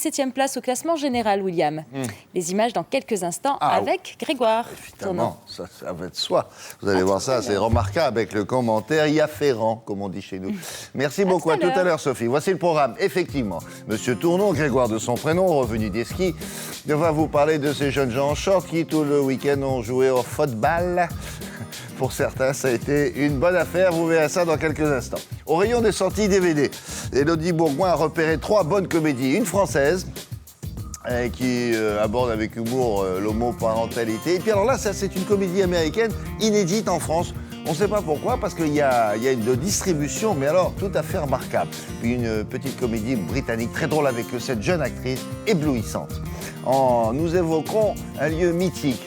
17e place au classement général, William. Les images dans quelques instants avec Grégoire. Évidemment, ça va de soi. Vous allez voir ça, c'est remarquable avec le commentaire y afférent, comme on dit chez nous. Merci beaucoup, à tout à l'heure, Sophie. Voici le programme. Effectivement, Monsieur Tournon, Grégoire de son prénom, revenu des skis, va vous parler de ces jeunes gens en short qui, tout le week-end, ont joué au football. Pour certains, ça a été une bonne affaire. Vous verrez ça dans quelques instants. Au rayon des sorties DVD, Élodie Bourgoin a repéré 3 bonnes comédies. Une française, qui aborde avec humour l'homoparentalité. Et puis alors là, ça, c'est une comédie américaine inédite en France. On ne sait pas pourquoi, parce qu'il y a une distribution, mais alors tout à fait remarquable. Puis une petite comédie britannique très drôle avec cette jeune actrice éblouissante. Nous évoquerons un lieu mythique,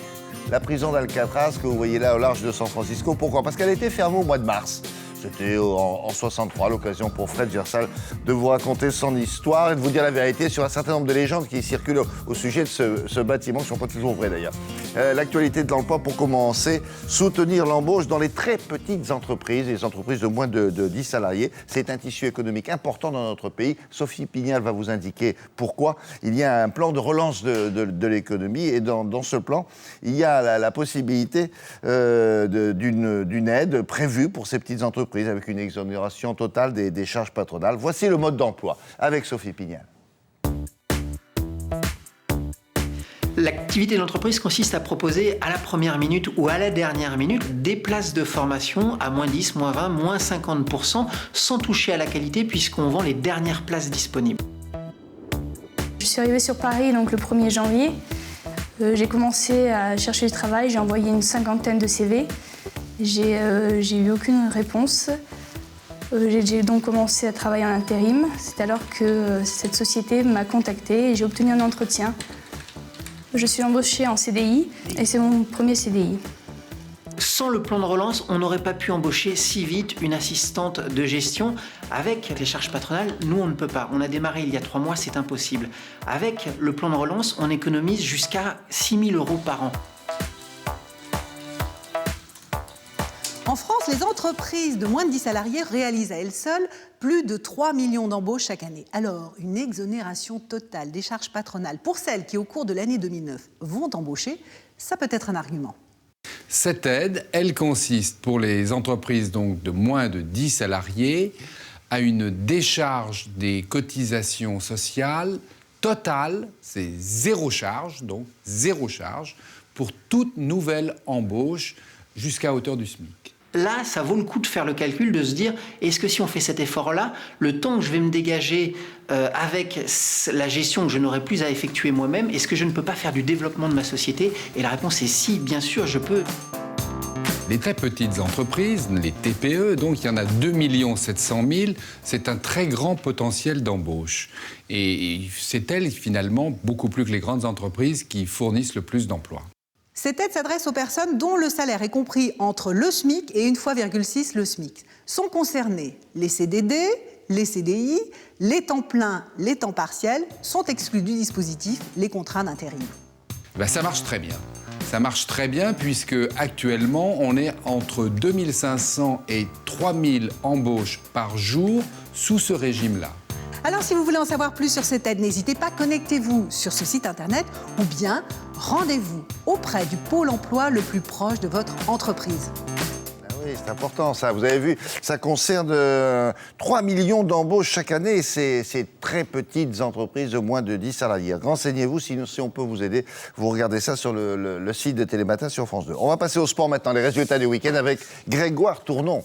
la prison d'Alcatraz, que vous voyez là au large de San Francisco. Pourquoi ? Parce qu'elle a été fermée au mois de mars. C'était en 63, l'occasion pour Fred Gersal de vous raconter son histoire et de vous dire la vérité sur un certain nombre de légendes qui circulent au sujet de ce bâtiment, qui ne sont pas toujours vraies d'ailleurs. L'actualité de l'emploi, pour commencer, soutenir l'embauche dans les très petites entreprises, les entreprises de moins de 10 salariés. C'est un tissu économique important dans notre pays. Sophie Pignal va vous indiquer pourquoi. Il y a un plan de relance de l'économie et dans ce plan, il y a la possibilité d'une aide prévue pour ces petites entreprises avec une exonération totale des charges patronales. Voici le mode d'emploi avec Sophie Pignal. L'activité de l'entreprise consiste à proposer à la première minute ou à la dernière minute des places de formation à moins 10, moins 20, moins 50%, sans toucher à la qualité puisqu'on vend les dernières places disponibles. Je suis arrivée sur Paris donc, le 1er janvier. J'ai commencé à chercher du travail, j'ai envoyé une 50aine de CV. J'ai eu aucune réponse. J'ai donc commencé à travailler en intérim. C'est alors que cette société m'a contactée et j'ai obtenu un entretien. Je suis embauchée en CDI et c'est mon premier CDI. Sans le plan de relance, on n'aurait pas pu embaucher si vite une assistante de gestion. Avec les charges patronales, nous, on ne peut pas. On a démarré il y a 3 mois, c'est impossible. Avec le plan de relance, on économise jusqu'à 6 000 € par an. En France, les entreprises de moins de 10 salariés réalisent à elles seules plus de 3 millions d'embauches chaque année. Alors, une exonération totale des charges patronales pour celles qui, au cours de l'année 2009, vont embaucher, ça peut être un argument. Cette aide, elle consiste pour les entreprises donc, de moins de 10 salariés à une décharge des cotisations sociales totale, c'est 0 charge, donc 0 charge, pour toute nouvelle embauche jusqu'à hauteur du SMIC. Là, ça vaut le coup de faire le calcul, de se dire, est-ce que si on fait cet effort-là, le temps que je vais me dégager avec la gestion que je n'aurai plus à effectuer moi-même, est-ce que je ne peux pas faire du développement de ma société ? Et la réponse est si, bien sûr, je peux. Les très petites entreprises, les TPE, donc il y en a 2 700 000, c'est un très grand potentiel d'embauche. Et c'est elles, finalement, beaucoup plus que les grandes entreprises, qui fournissent le plus d'emplois. Cette aide s'adresse aux personnes dont le salaire est compris entre le SMIC et 1,6 fois le SMIC. Sont concernés les CDD, les CDI, les temps pleins, les temps partiels, sont exclus du dispositif les contrats d'intérim. Ça marche très bien. Ça marche très bien puisque actuellement on est entre 2500 et 3000 embauches par jour sous ce régime-là. Alors si vous voulez en savoir plus sur cette aide, n'hésitez pas, connectez-vous sur ce site internet ou bien rendez-vous auprès du pôle emploi le plus proche de votre entreprise. Oui, c'est important ça. Vous avez vu, ça concerne 3 millions d'embauches chaque année et c'est très petites entreprises de moins de 10 salariés. Renseignez-vous si on peut vous aider. Vous regardez ça sur le site de Télématin sur France 2. On va passer au sport maintenant, les résultats du week-end avec Grégoire Tournon.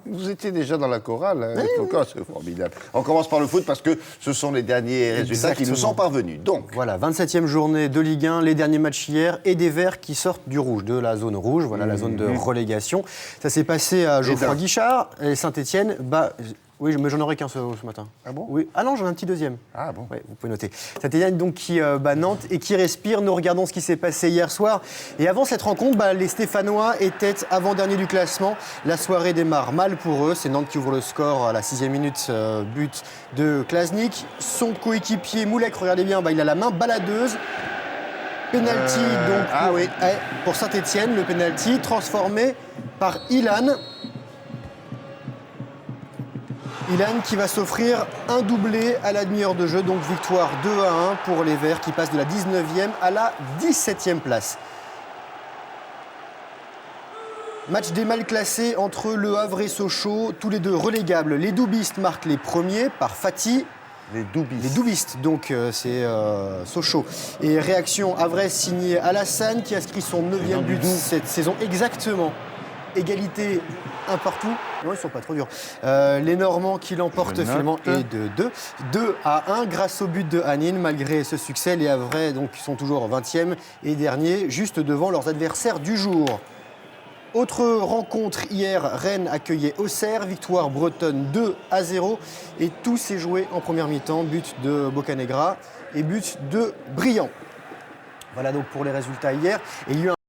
Vous étiez déjà dans la chorale, hein, c'est formidable. On commence par le foot parce que ce sont les derniers résultats qui nous sont parvenus. Donc, voilà, 27e journée de Ligue 1, les derniers matchs hier et des Verts qui sortent du rouge, de la zone rouge, voilà la zone de relégation. Ça s'est passé à Geoffroy Guichard et Saint-Etienne bat Oui, mais j'en aurai qu'un ce matin. Ah bon? Oui. Ah non, j'en ai un petit deuxième. Ah bon? Ouais, vous pouvez noter. Saint-Étienne donc qui bat Nantes et qui respire. Nous regardons ce qui s'est passé hier soir. Et avant cette rencontre, les Stéphanois étaient avant-derniers du classement. La soirée démarre mal pour eux. C'est Nantes qui ouvre le score à la 6e minute, but de Klasnik. Son coéquipier Moulek, regardez bien, il a la main baladeuse. Penalty donc pour Saint-Étienne. Le penalty transformé par Ilan. Ilan qui va s'offrir un doublé à la demi-heure de jeu, donc victoire 2-1 pour les Verts qui passent de la 19e à la 17e place. Match des mal classés entre Le Havre et Sochaux, tous les deux relégables. Les Doubistes marquent les premiers par Fati. Les Doubistes. Les Doubistes, donc c'est Sochaux. Et réaction Havre signé Alassane qui inscrit son 9e but cette saison. Exactement. Égalité un partout. Non, ils sont pas trop durs. Les Normands qui l'emportent finalement et de 2-1 grâce au but de Hanine. Malgré ce succès, les Havrais donc sont toujours 20e et dernier, juste devant leurs adversaires du jour. Autre rencontre hier, Rennes accueillait Auxerre, victoire bretonne 2-0 et tout s'est joué en première mi-temps, but de Bocanegra et but de Briand. Voilà donc pour les résultats hier. Et il y a eu